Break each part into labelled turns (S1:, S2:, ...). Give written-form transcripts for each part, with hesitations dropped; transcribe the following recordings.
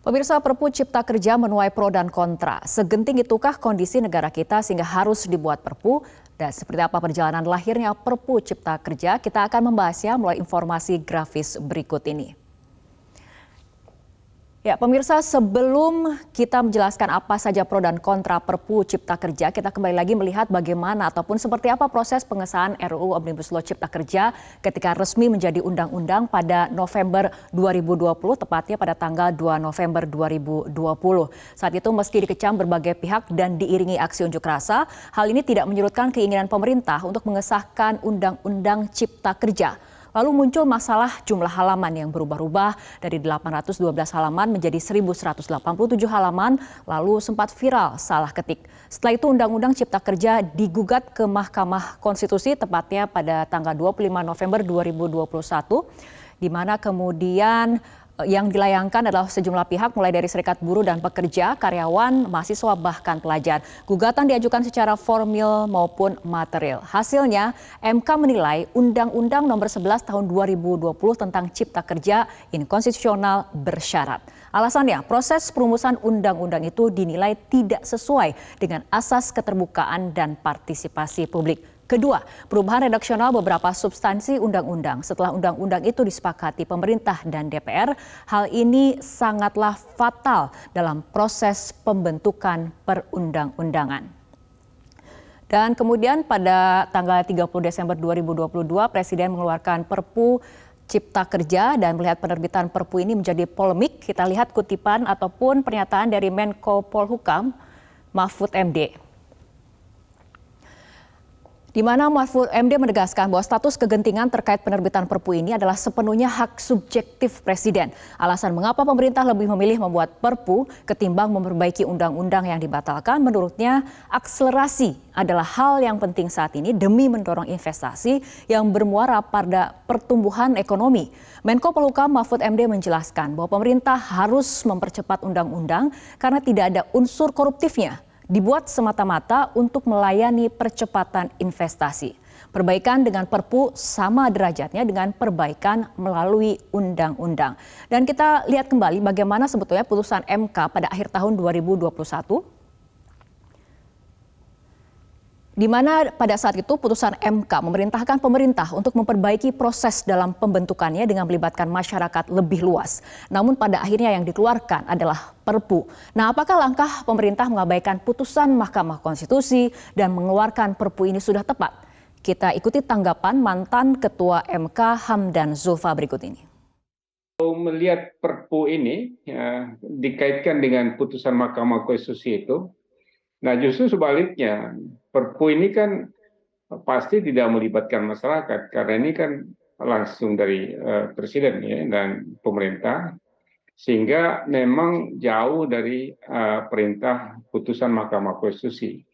S1: Pemirsa, Perpu Cipta Kerja menuai pro dan kontra. Segenting itukah kondisi negara kita sehingga harus dibuat Perpu? Dan seperti apa perjalanan lahirnya Perpu Cipta Kerja? Kita akan membahasnya melalui informasi grafis berikut ini. Ya, pemirsa, sebelum kita menjelaskan apa saja pro dan kontra Perpu Cipta Kerja, kita kembali lagi melihat bagaimana ataupun seperti apa proses pengesahan RUU Omnibus Law Cipta Kerja ketika resmi menjadi undang-undang pada November 2020, tepatnya pada tanggal 2 November 2020. Saat itu meski dikecam berbagai pihak dan diiringi aksi unjuk rasa, hal ini tidak menyurutkan keinginan pemerintah untuk mengesahkan Undang-Undang Cipta Kerja. Lalu muncul masalah jumlah halaman yang berubah-ubah dari 812 halaman menjadi 1187 halaman, lalu sempat viral salah ketik. Setelah itu Undang-Undang Cipta Kerja digugat ke Mahkamah Konstitusi tepatnya pada tanggal 25 November 2021, di mana kemudian yang dilayangkan adalah sejumlah pihak mulai dari serikat buruh dan pekerja, karyawan, mahasiswa bahkan pelajar. Gugatan diajukan secara formil maupun material. Hasilnya MK menilai Undang-Undang Nomor 11 Tahun 2020 tentang Cipta Kerja inkonstitusional bersyarat. Alasannya proses perumusan undang-undang itu dinilai tidak sesuai dengan asas keterbukaan dan partisipasi publik. Kedua, perubahan redaksional beberapa substansi undang-undang. Setelah undang-undang itu disepakati pemerintah dan DPR, hal ini sangatlah fatal dalam proses pembentukan perundang-undangan. Dan kemudian pada tanggal 30 Desember 2022, Presiden mengeluarkan Perpu Cipta Kerja dan melihat penerbitan Perpu ini menjadi polemik. Kita lihat kutipan ataupun pernyataan dari Menko Polhukam, Mahfud MD. Di mana Mahfud MD menegaskan bahwa status kegentingan terkait penerbitan Perpu ini adalah sepenuhnya hak subjektif Presiden. Alasan mengapa pemerintah lebih memilih membuat Perpu ketimbang memperbaiki undang-undang yang dibatalkan, menurutnya akselerasi adalah hal yang penting saat ini demi mendorong investasi yang bermuara pada pertumbuhan ekonomi. Menko Polhukam Mahfud MD menjelaskan bahwa pemerintah harus mempercepat undang-undang karena tidak ada unsur koruptifnya. Dibuat semata-mata untuk melayani percepatan investasi. Perbaikan dengan Perpu sama derajatnya dengan perbaikan melalui undang-undang. Dan kita lihat kembali bagaimana sebetulnya putusan MK pada akhir tahun 2021. Di mana pada saat itu putusan MK memerintahkan pemerintah untuk memperbaiki proses dalam pembentukannya dengan melibatkan masyarakat lebih luas. Namun pada akhirnya yang dikeluarkan adalah Perpu. Nah, apakah langkah pemerintah mengabaikan putusan Mahkamah Konstitusi dan mengeluarkan Perpu ini sudah tepat? Kita ikuti tanggapan mantan Ketua MK Hamdan Zulfa berikut ini.
S2: Melihat Perpu ini dikaitkan dengan putusan Mahkamah Konstitusi itu, nah justru sebaliknya, Perpu ini kan pasti tidak melibatkan masyarakat karena ini kan langsung dari Presiden ya, dan pemerintah, sehingga memang jauh dari perintah putusan Mahkamah Konstitusi.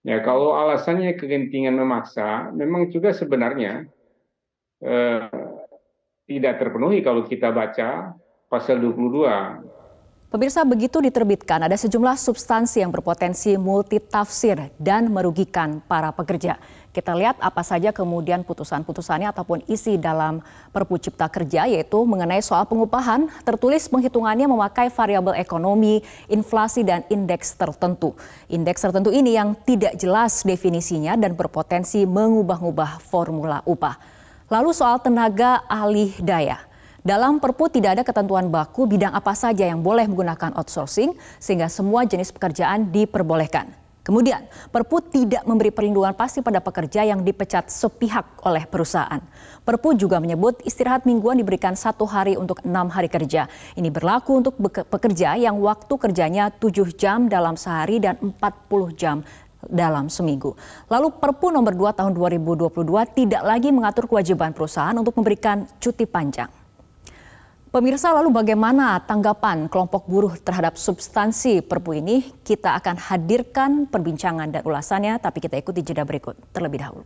S2: Ya, kalau alasannya kegentingan memaksa, memang juga sebenarnya tidak terpenuhi kalau kita baca pasal 22.
S1: Pemirsa, begitu diterbitkan ada sejumlah substansi yang berpotensi multitafsir dan merugikan para pekerja. Kita lihat apa saja kemudian putusan-putusannya ataupun isi dalam Perpu Cipta Kerja, yaitu mengenai soal pengupahan, tertulis penghitungannya memakai variabel ekonomi, inflasi dan indeks tertentu. Indeks tertentu ini yang tidak jelas definisinya dan berpotensi mengubah-ubah formula upah. Lalu soal tenaga ahli daya. Dalam Perpu tidak ada ketentuan baku bidang apa saja yang boleh menggunakan outsourcing sehingga semua jenis pekerjaan diperbolehkan. Kemudian Perpu tidak memberi perlindungan pasti pada pekerja yang dipecat sepihak oleh perusahaan. Perpu juga menyebut istirahat mingguan diberikan 1 hari untuk 6 hari kerja. Ini berlaku untuk pekerja yang waktu kerjanya 7 jam dalam sehari dan 40 jam dalam seminggu. Lalu Perpu nomor 2 tahun 2022 tidak lagi mengatur kewajiban perusahaan untuk memberikan cuti panjang. Pemirsa, lalu bagaimana tanggapan kelompok buruh terhadap substansi Perpu ini? Kita akan hadirkan perbincangan dan ulasannya, tapi kita ikuti jeda berikut terlebih dahulu.